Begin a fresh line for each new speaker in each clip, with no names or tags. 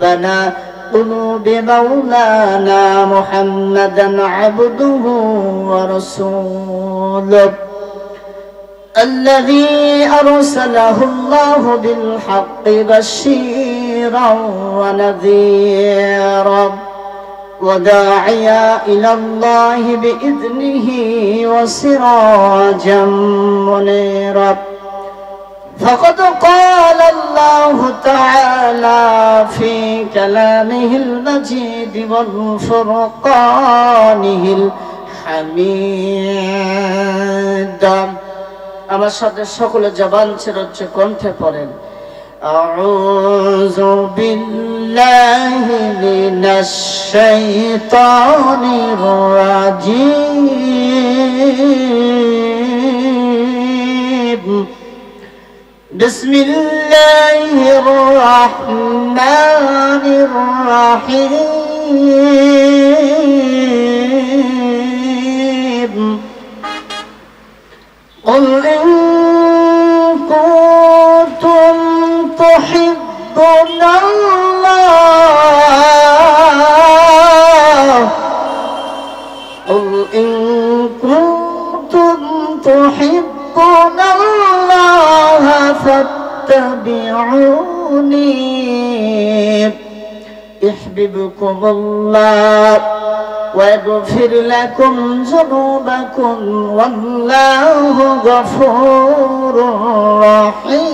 بنا قلوب مولانا محمدا عبده ورسوله الذي أرسله الله بالحق بشيرا ونذيرا وداعيا إلى الله بإذنه وسراجا منيرا. فقد قال الله تعالى في كلامه المجيد والفرقانه الحميد. আমার সাথে সকলে জবান ছেড়ে উচ্চ কণ্ঠে পড়েন আউযু বিল্লাহি মিনাশ শাইতানির রাজীম বিসমিল্লাহির রহমানির রহিম قل إن كنتم تحبون الله قل إن كنتم تحبون الله فاتبعوني يحببكم الله ويغفر لكم ذنوبكم والله غفور رحيم.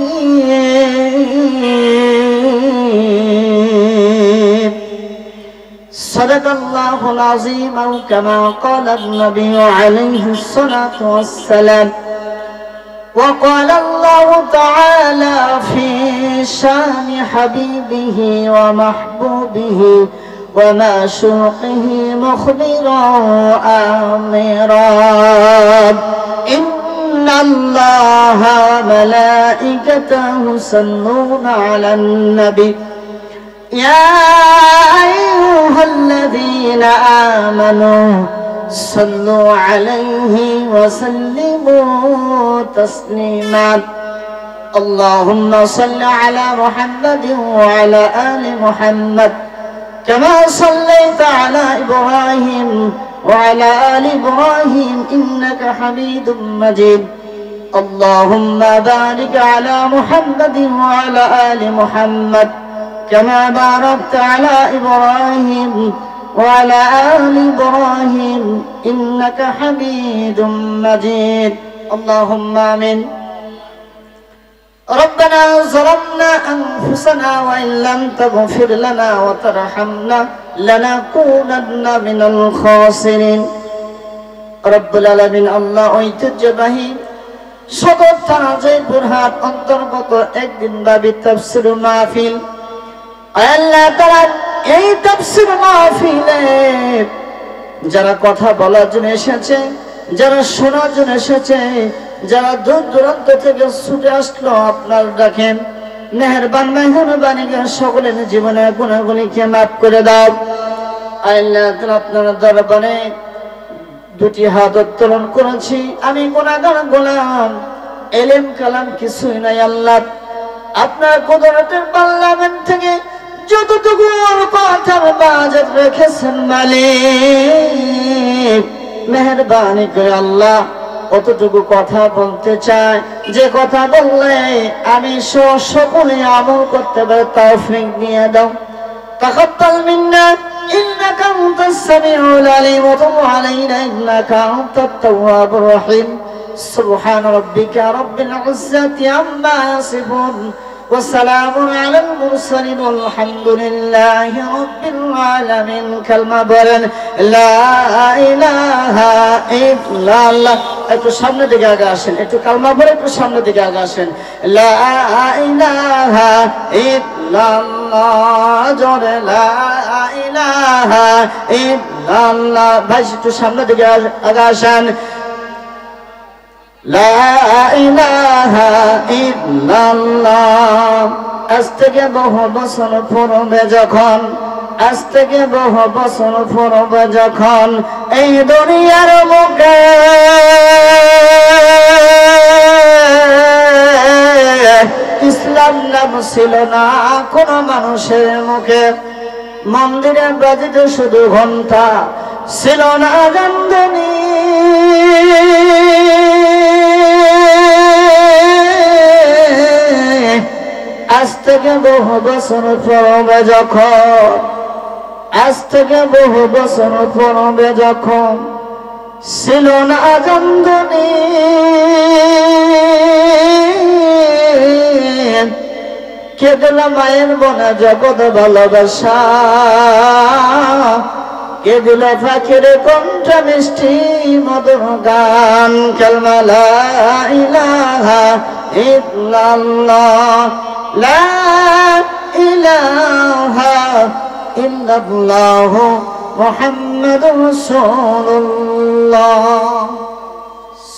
صدق الله العظيم أو كما قال النبي عليه الصلاة والسلام. وقال الله تعالى في شان حبيبه ومحبوبه ومعشوقه مخبرا آمرا إن الله وملائكته يصلون على النبي يا أيها الذين آمنوا صلوا عليه وسلموا تسليما. اللهم صل على محمد وعلى آل محمد كما صليت على إبراهيم وعلى آل إبراهيم إنك حميد مجيد. اللهم بارك على محمد وعلى آل محمد كما باركت على إبراهيم وعلى آل إبراهيم إنك حميد مجيد. اللهم آمين. ربنا ظلمنا أنفسنا وإن لم تغفر لنا وترحمنا لنكونن من الخاسرين. رب العالمين الله ঐতিহ্যবাহী সদর থানা জয়পুরহাট অন্তর্গত একদিন ব্যাপী তাফসীর মাহফিল। আল্লাহ তাআলা এই তাফসীর মাহফিলে যারা কথা বলার জন্য এসেছে, যারা শোনার জন্য এসেছে, যারা দূর দূরান্ত থেকে ছুটে আসলো আপনার ডাকেন মেহেরবানি করে সকলের জীবনের গুনাহগুলিকে মাফ করে দাও। আল্লাহ আপনার দরবারে দুটি হাত উত্তোলন করেছি, আমি গুনাহগার গোলাম, ইলম কালাম কিছুই নাই। আল্লাহ আপনার কুদরতের পার্লামেন্ট থেকে যতটুকু কথার বাজেট রেখেছেন মালিক মেহেরবানি করে আল্লাহ অতটুকু কথা বলতে চাই, যে কথা বললে আমি সকলে আমল করতে পারি তৌফিক দিয়ে দাও। তাকাব্বাল মিন্না ইন্নাকা আনতাস সামিউল আলিম ওয়া তুব আলাইনা ইন্নাকা আনতাত তাওয়াবুর রহিম। সুবহান রাব্বিকা রাব্বিল ইজ্জাতি আম্মা ইয়াসিফুন ওয়া সালামুন আলাল মুরসালিন আলহামদুলিল্লাহি রাব্বিল আলামিন। কালমা বলেন লা ইলাহা ইল্লাল্লাহ। একটু সামনে দিকে আগে আসেন, একটু কালমা পড়ে একটু সামনে দিকে আগে আসেন। লা ইলাহা ইল্লাল্লাহ, জোরে লা ইলাহা ইল্লাল্লাহ। ভাই একটু সামনে দিকে আগে আসেন। লা ইলাহা ইল্লাল্লাহ। আজ থেকে বহু বছর পূর্বে যখন আজ থেকে বহু বছর পূর্বে যখন এই দুনিয়ার মুখে ইসলাম আল্লাহর নাম ছিল না কোন মানুষের মুখে, মন্দিরে বাজিত শুধু ঘন্টা, ছিল না জানদনি। আজ থেকে বহু বছর পূর্বে যখন, আজ থেকে বহু বছর পূর্বে যখন ছিল না জানদনি, কে দিল মায়ের মনে জগৎ ভালোবাসা, কে দিল পাখির কণ্ঠ মিষ্টি মধুর গান। কালমা লা ইলাহা ইল্লাল্লাহ, লা ইলাহা ইল্লাল্লাহ মুহাম্মাদুর রাসূলুল্লাহ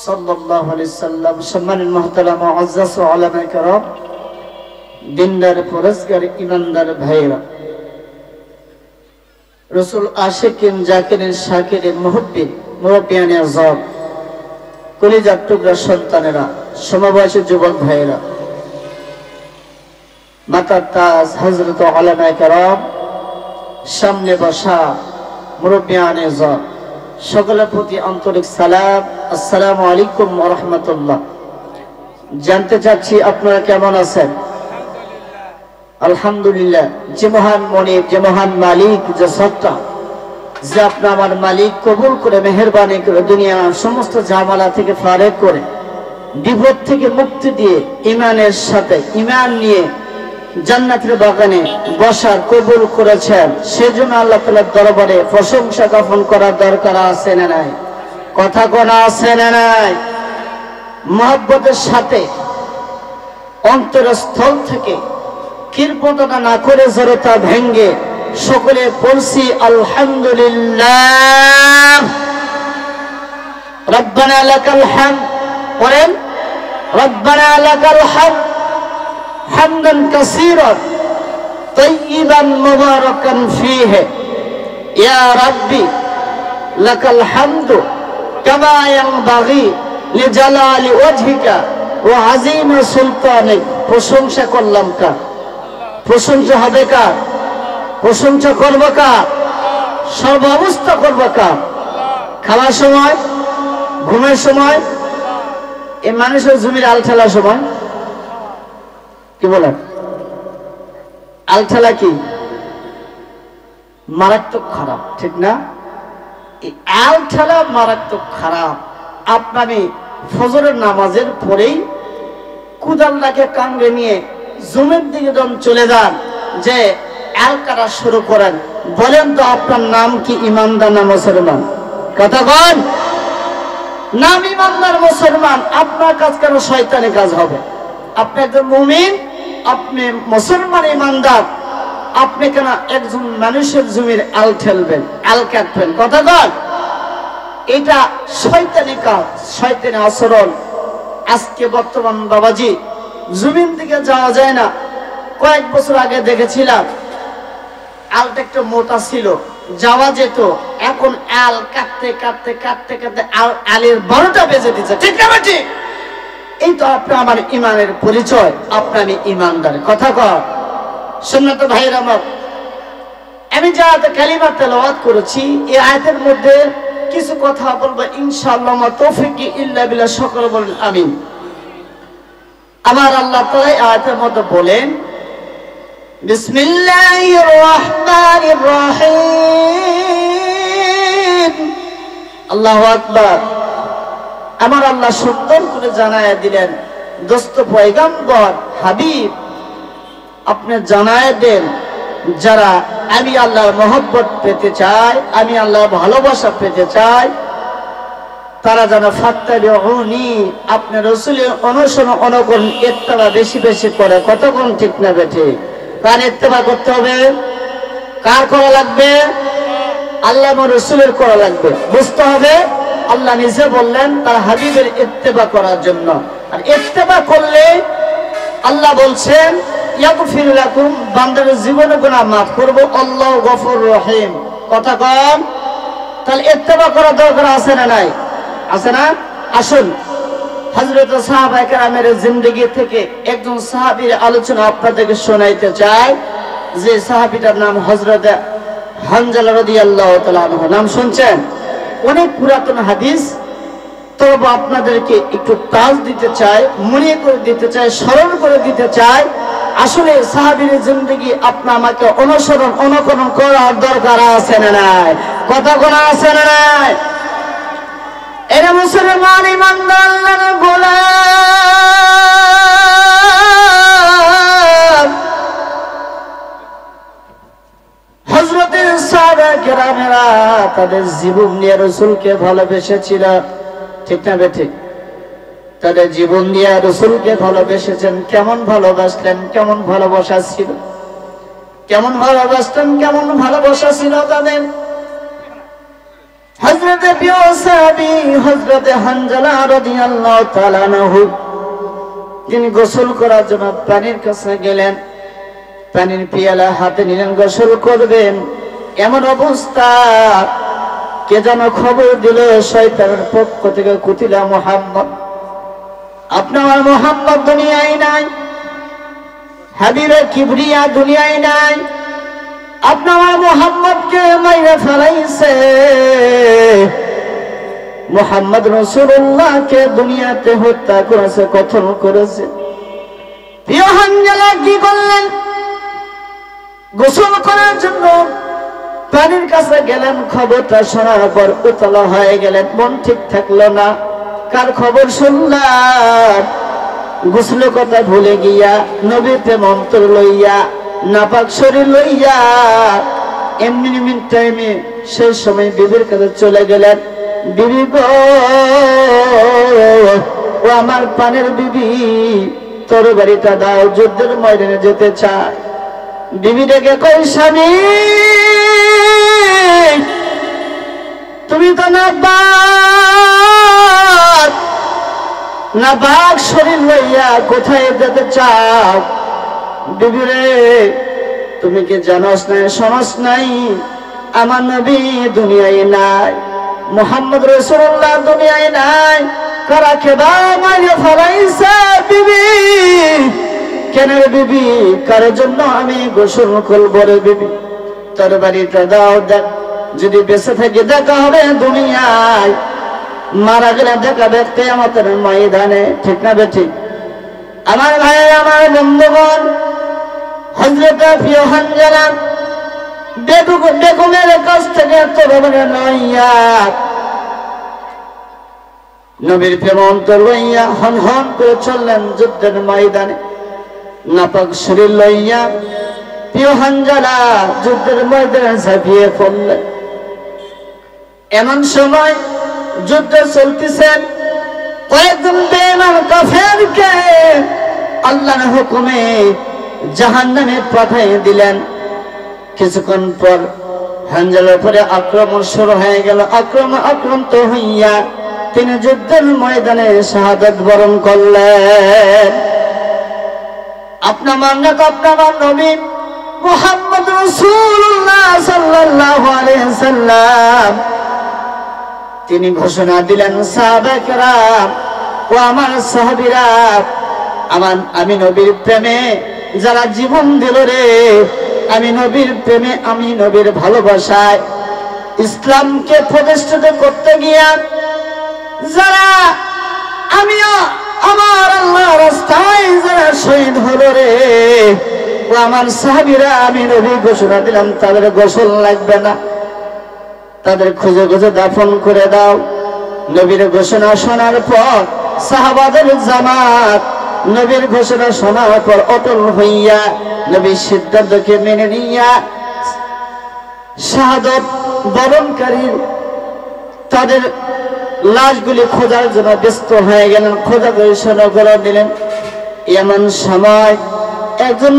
সাল্লাল্লাহু আলাইহি সাল্লাম। সম্মানিত মুহতারাম মুআজ্জাজ উলামায়ে কেরাম, দিনদার পরহেজগার ইমানদার ভাইরা, রাসূল আশিকিন জাকিরিন শাকিরিন মুহিব্বিন মুরাব্বিয়ানে আযম, কলিজার টুকরা সন্তানেরা, সমবয়সী যুবক ভাইরা, মাতার তাজ হযরত উলামায়ে কেরাম, সামনে বসা মুরাব্বিয়ানে আযম, সকলের প্রতি আন্তরিক সালাম, আসসালামু আলাইকুম ওয়া রাহমাতুল্লাহ। জানতে চাচ্ছি আপনারা কেমন আছেন? আলহামদুলিল্লাহ। যে মহান মনিব, যে মহান মালিক, যে সত্তা, যে আপনি আমার মালিক, কবুল করে মেহেরবানি করে দুনিয়ার সমস্ত ঝামেলা থেকে ফারেক করে বিপদ থেকে মুক্তি দিয়ে ইমানের সাথে ইমান নিয়ে জান্নাতের বাগানে বসার কবুল করেছেন, সেজন্য আল্লাহ তাআলার দরবারে প্রশংসা জ্ঞাপন করার দরকার আছে না নাই? কথা কোনা আছে না নাই? মহব্বতের সাথে অন্তরের স্থল থেকে কৃপণতা না করে জড়তা ভেঙ্গে সকলে পড়ছি আলহামদুলিল্লাহ। রব্বানা লাকাল হামদ, বলেন রব্বানা লাকাল হামদ হামদান কাসীরান তাইয়িবান মুবারাকান ফীহি, ইয়া রাব্বি লাকাল হামদু কামা ইয়ানবাগি লিজালালি ওয়াজহিকা ওয়া আযীমি সুলতানিক। প্রশংসা করলাম কার? প্রশংসা হবে কার? প্রশংসা করবো কার? সর্ব অবস্থা করবো কার? খাওয়ার সময়, ঘুমের সময়, এই মানুষের জমির আল ঠেলার সময়, কি বলেন? আল ঠেলা কি মারাত্মক খারাপ, ঠিক না? এই আল ঠেলা মারাত্মক খারাপ। আপনার ফজরের নামাজের পরেই কুদালটাকে কামড়ে নিয়ে জমির দিকে যখন চলে যান, যে আল কাটা শুরু করেন, বলেন তো আপনার নাম কি ইমানদার না মুসলমান? কথা বল। নাম ইমানদার মুসলমান, আপনার কাজ কেন শয়তানি কাজ হবে? আপনি একজন মুমিন, আপনি মুসলমান ইমানদার, আপনি কেন একজন মানুষের জমির আল ঠেলবেন, আল কাটবেন? কথা বল। এটা শয়তানি কাজ, শয়তানি আচরণ। আজকে বর্তমান বাবাজি জমিন দিকে যাওয়া যায় না। কয়েক বছর আগে দেখেছিলাম আলটা একটু মোটা ছিল, যাওয়া যেত। এখন আল কাটতে কাটতে কাটতে কাটতে আলের 12টা বেজে দিচ্ছে, ঠিক না? ঠিক। এই তো আপনার আমার ইমানের পরিচয়, আপনি আমি ইমানদার। কথা কর। সুন্নাত ভাইরা আমার, আমি যে আয়াতে কালিমা তেলাওয়াত করেছি, এই আয়াতের মধ্যে কিছু কথা বলবো ইনশাআল্লাহ। মা তৌফিক ইল্লা বিল্লাহ। সকলে বলেন আমিন। আমার আল্লাহ তাআলা আয়াতের মধ্যে বলেন, বিসমিল্লাহির রহমানির রহিম। আল্লাহু আকবার। আমার আল্লাহ সুন্দর করে জানায় দিলেন, দোস্ত পয়গম্বর হাবিব, আপনি জানায় দেন যারা আমি আল্লাহর মহব্বত পেতে চায়, আমি আল্লাহর ভালোবাসা পেতে চাই, তারা যেন ফাত্তাবিউনি, আপনি রাসূলের অনুসরণ অনুকরণ ইত্তেবা বেশি বেশি করে। কতক্ষণ ঠিক না বেঠে? কার ইত্তেবা করতে হবে? কার করা লাগবে? আল্লাহ এবং রাসূলের করা লাগবে। বুঝতে হবে আল্লাহ নিজে বললেন তার হাবিবের ইত্তেবা করার জন্য। আর ইত্তেবা করলে আল্লাহ বলছেন ইয়াগফির লাকুম, বান্দার জীবনে গুনাহ মাফ করব, আল্লাহু গফুর রহিম। কথা কম। তাহলে ইত্তেবা করা দরকার আছে না নাই? আছে না? আসুন হযরত সাহাবায়ে কেরামের জিন্দেগি থেকে একজন সাহাবীর আলোচনা আপনাদেরকে শোনাইতে চাই, যে সাহাবীটার নাম হযরত হানজালা রাদিয়াল্লাহু তাআলা আনহু। নাম শুনছেন? অনেক পুরাতন হাদিস, তবে আপনাদেরকে একটু তাজ দিতে চাই, মনে করে দিতে চাই, স্মরণ করে দিতে চাই। আসলে সাহাবীর জিন্দেগি আপনি আমাকে অনুকরণ করার দরকার আছে না নাই? কথা বলা আছে না নাই? এরা মুসলমান ইমানদার আল্লাহর গোলাম। হযরতের সাহাবায়ে কেরামেরা তাদের জীবন নিয়ে রাসূলকে ভালোবেসেছিল, ঠিক না বেঠিক? তাদের জীবন দিয়ে রাসূলকে ভালোবেসেছেন। কেমন ভালোবাসলেন, কেমন ভালোবাসা ছিল, কেমন ভালোবাসতেন, কেমন ভালোবাসা ছিল তাদের। হযরতে প্রিয় সাহাবী হযরতে হানজালা রাদিয়াল্লাহু তাআলা আনহু, তিনি গোসল করার জন্য পানির কাছে গেলেন। পানির পিয়ালা হাতে নিলেন, গোসল করবেন। এমন অবস্থা, কে যেন খবর দিল শয়তানের পক্ষ থেকে, কুতিলা মুহাম্মদ, আপনার মুহাম্মদ দুনিয়ায় নাই, হাবিবে কিবরিয়া দুনিয়ায় নাই, আপনার মুহাম্মদকে মাইরা ফেলাইছে, মুহাম্মদ রাসূলুল্লাহকে দুনিয়াতে হত্যা করেছে, কতল করেছে। প্রিয় হানজালা কি করলেন? গোসল করার জন্য পানির কাছে গেলেন। খবরটা শোনার পর উতলা হয়ে গেলেন, মন ঠিক থাকলো না। কার খবর শুনলাম? গোসলের কথা ভুলে গিয়া, নবীর প্রেম অন্তর লইয়া, নাপাক শরীর লইয়া এমনি টাইমে সেই সময় বিবির কাছে চলে গেলেন। বিবি গো, ও আমার পানের বিবি, তোর বাড়িটা দাও, যুদ্ধের ময়দানে যেতে চায়। বিবি ডেকে কই, স্বামী তুমি তো নাপাক শরীর লইয়া কোথায় যেতে চাও? বিবি রে, তুমি কি জানোস নাই, শোনস নাই, আমার নবী দুনিয়ায় নাই, মুহাম্মদ রাসূলুল্লাহ দুনিয়ায় নাই, কারা খেদা মাইরে ফেলাইছে। বিবি কেন রে বিবি, কার জন্য আমি গোসল করব রে বিবি? তোর বাড়িটা দাও, দেখ, যদি বেঁচে থাকি দেখা হবে দুনিয়ায়, মারা গেলে দেখা হবে কিয়ামতের ময়দানে, ঠিক না বেঠিক? আমার ভাই, আমার বন্ধুগণ, হযরত প্রিয় হানজালা বেগমের কাছ থেকে তরবারি লইয়া, নবীর প্রেম অন্তর লইয়া হন হন করে চললেন যুদ্ধের ময়দানে। নাপাক শরীর লইয়া প্রিয় হানজালা যুদ্ধের ময়দানে ঝাঁপিয়ে পড়লেন। এমন সময় যুদ্ধ চলতেছেন, কয়েকজন বেঈমান কাফেরকে আল্লাহর হুকুমে জাহান্নামে পাঠিয়ে দিলেন। কিছুক্ষণ পর হানজালার উপরে আক্রমণ শুরু হয়ে গেল। আক্রান্ত হইয়া তিনি যুদ্ধের ময়দানে শাহাদাত বরণ করলেন। আপনার নবী মুহাম্মদ রাসূলুল্লাহ সাল্লাল্লাহু আলাইহি সাল্লাম তিনি ঘোষণা দিলেন, সাহাবায়ে কেরাম ও আমার সাহাবীরা, আমি নবীর প্রেমে যারা জীবন দিল রে, আমি নবীর প্রেমে, আমি নবীর ভালোবাসায় ইসলামকে প্রতিষ্ঠিত করতে গিয়া যারা, আমিও আমার আল্লাহর রাস্তায় যারা শহীদ হলো রে, ও আমার সাহাবীরা, আমি নবী ঘোষণা দিলাম, তাদের গোসল লাগবে না, তাদের খুঁজে খুঁজে দাফন করে দাও। নবীর ঘোষণা শোনার পর সাহাবাদের জামাত নবীর ঘোষণা শোনার পর অটল হইয়া নবীর সিদ্ধান্তকে মেনে নিয়া শাহাদাত বরণকারী তাদের লাশগুলি খোঁজার জন্য ব্যস্ত হয়ে গেলেন, খোঁজা শুরু করে দিলেন। এমন সময় একজন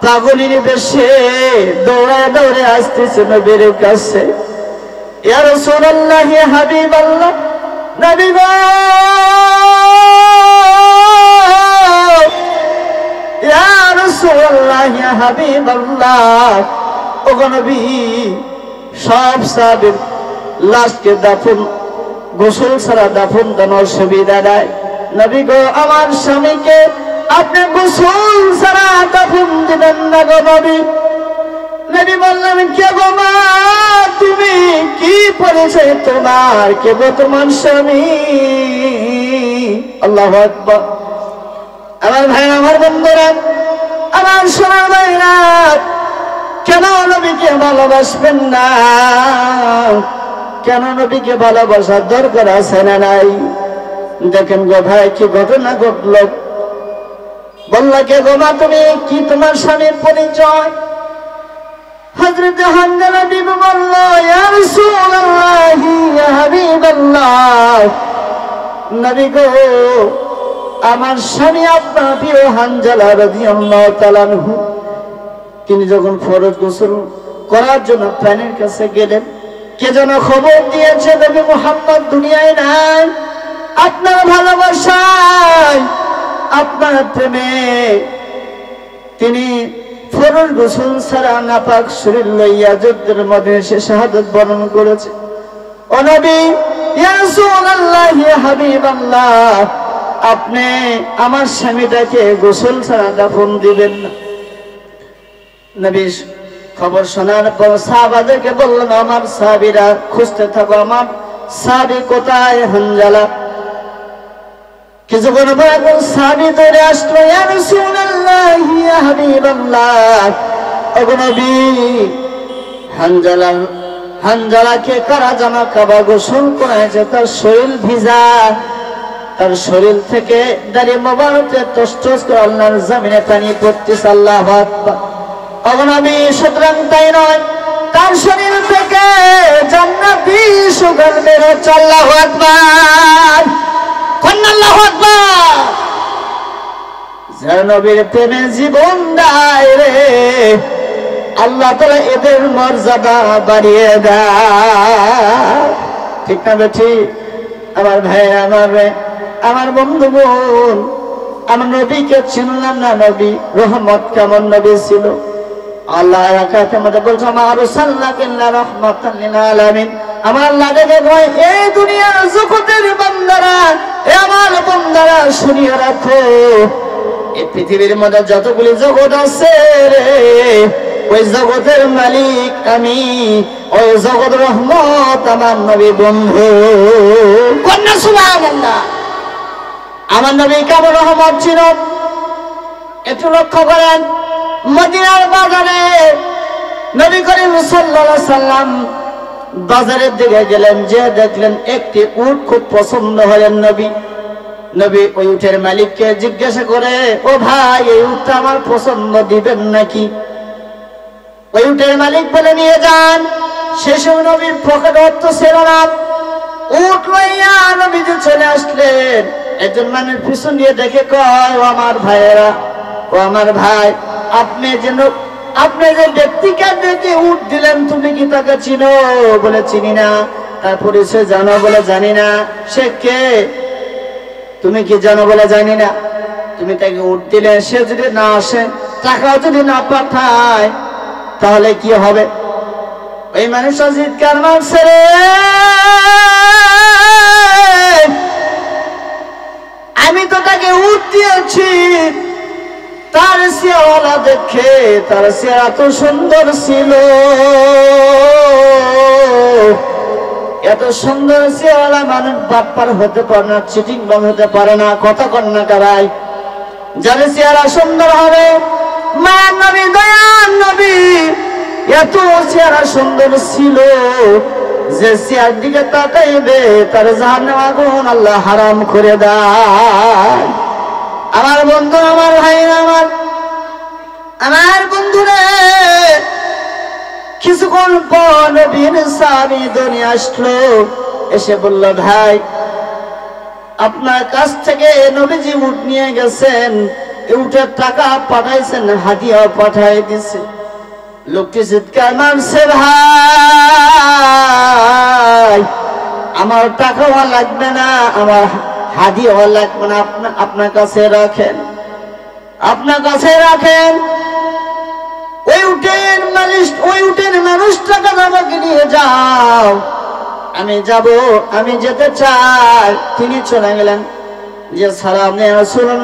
পাগলের বেশে দৌড়ায় দৌড়ে আসতেছে নবীর কাছে। ইয়া রাসূলুল্লাহ, ইয়া হাবিবাল্লাহ, নবী গো, ইয়া রাসূলুল্লাহ, ইয়া হাবিবাল্লাহ, ওগো নবী, সব সাহাবীর লাশকে দাফন গোসল ছাড়া দাফন দেওয়ার সুবিধা দেয়। নবী গো আমার স্বামীকে আপনি গোসল ছাড়া দাফন দিবেন না গো নবী। নবী বললেন কে গো মা তুমি কি পরিচয় তোমার, কে গো তোমার স্বামী? আল্লাহু আকবার। আমার ভাই আমার বন্ধুরা আমার সোনার ভাইরা, কেন নবীকে ভালোবাসবেন না? কেন নবীকে ভালোবাসার দরকার আছে না নাই? দেখেন গো ভাই কি ঘটনা ঘটল। বললা কে গো মা তুমি কি তোমার স্বামীর পরিচয়? হযরত হামজা বিবি বলল ইয়া রাসূলুল্লাহ ইয়া হাবিবাল্লাহ, নবী গো আমার স্বামী আপনার প্রিয় হানজালা রাদিয়াল্লাহু তাআলা আনহু, তিনি যখন ফরজ গোসল করার জন্য পানির কাছে গেলেন, কে যেন খবর দিয়েছে নবী মুহাম্মদ দুনিয়ায় নাই। আপনার ভালোবাসায় আপনার প্রেমে তিনি ফরজ গোসল ছাড়া নাপাক শরীর লইয়া যুদ্ধের মধ্যে সে শাহাদাত বরণ করেছে। ও নবী ইয়া রাসূলুল্লাহ ইয়া হাবিবাল্লাহ, আপনি আমার স্বামীটাকে গোসল ছাড়া দাফন দিবেন না। নবী খবর শোনার পর সাহাবাদেরকে বললেন আমার সাহাবীরা খুঁজতে থাকো আমার সাহাবী কোথায় হানজালা। কিছুক্ষণ পর একজন সাহাবী দৌড়ে আসলো, ইয়া রাসূলুল্লাহ ইয়া হাবিবাল্লাহ, ওগো নবী হানজালাকে কারা জামা কাবা গোসল করাইছে, তার শরীর ভিজা, তার শরীর থেকে দাড়ি মোবারকে টসটস করে আল্লাহর জমিনে পানি পড়তেছে। আল্লাহু আকবার। ওগো নবী সুতরাং তাই নয়, তার শরীর থেকে জান্নাতি সুগন্ধ বের হচ্ছে। আল্লাহু আকবার, আল্লাহু আকবার। যারা নবীর প্রেমে জীবন দেয় রে, আল্লাহ তাআলা এদের মর্যাদা বাড়িয়ে দেয়। ঠিক না ঠিক? আমার ভাই আমার বন্ধু বোন, আমার নবীকে চিনলাম না, নবী রহমত কেমন নবী ছিল। আল্লাহ আয়াতে মধ্যে বলছে মা আরসালনাকা ইল্লা রাহমাতাল লিল আলামিন। আমার আল্লাহ দেখে কয় এই দুনিয়ার জগতের বান্দারা, এ আমার বান্দারা শুনিয়ে রাখো, এই পৃথিবীর মধ্যে যতগুলি জগৎ আছে রে, ওই জগতের মালিক আমি, ওই জগৎ রহমত আমার নবী বন্ধু। কন্যা সুবহানাল্লাহ। আমার নবী কেমন রহমত ছিল একটু লক্ষ্য করেন। মদিনার বাজারে নবী করিম সাল্লাল্লাহু আলাইহি সাল্লাম বাজারের দিকে গেলেন, যে দেখলেন একটি উট খুব পছন্দ হলেন নবী ওই উটের মালিককে জিজ্ঞাসা করে, ও ভাই এই উটটা আমার পছন্দ দিবেন নাকি? ওই উটের মালিক বলে নিয়ে যান। শেষে নবীর পকেটে অর্থ ছিল না, উট লইয়া নবী যে চলে আসলেন, একজন মানুষ পিছন দিয়ে দেখে কয় ও আমার ভাইয়েরা, ও আমার ভাই, আপনি যে ব্যক্তিকে দেখে উট দিলেন তুমি কি তাকে চিনো? বলে চিনি না। তার পরিচয় জানো? বলে জানি না। সে কে? তুমি কি জানো? বলে জানি না। তুমি তাকে উট দিলে, সে যদি না আসে, টাকাও যদি না পাঠায়, তাহলে কি হবে? ওই মানুষটা চিৎকার মারছে রে, আমি তো তাকে উট দিয়েছি, তার চেহারা দেখে, তার চেহারা এত সুন্দর ছিল, এত সুন্দর চেহারা মানুষ বাটপার হতে পারে না, চিটিং বাজ হতে পারে না। কথা কন না কারাই, যার চেহারা সুন্দর হবে, মায়ার নবী দয়ার নবী এত চেহারা সুন্দর ছিল যে চেহার দিকে তাকাইবে তার জাহান্নাম আগুন আল্লাহ হারাম করে দেয়। আমার বন্ধু, আমার ভাই, আমার বন্ধুরা, কিছুক্ষণ পর নবীর সাহাবী দুনিয়া আসলো, এসে বলল ভাই আপনার কাছ থেকে নবীজি উট নিয়ে গেছেন, উটের টাকা পাঠাইছেন, হাদিয়াও পাঠাই দিছে। লোকটি চিৎকার মারছে, ভাই আমার টাকাও লাগবে না, আমার হাদিয়াও লাগবে না, আপনার কাছে রাখেন, আপনার কাছে রাখেন। ওই উটের ওই উটের মানুষটাকে আমাকে নিয়ে যাও। আমি যাব, আমি যেতে চাই। তিনি চলে গেলেন। যে সালাম রাসূলুল্লাহ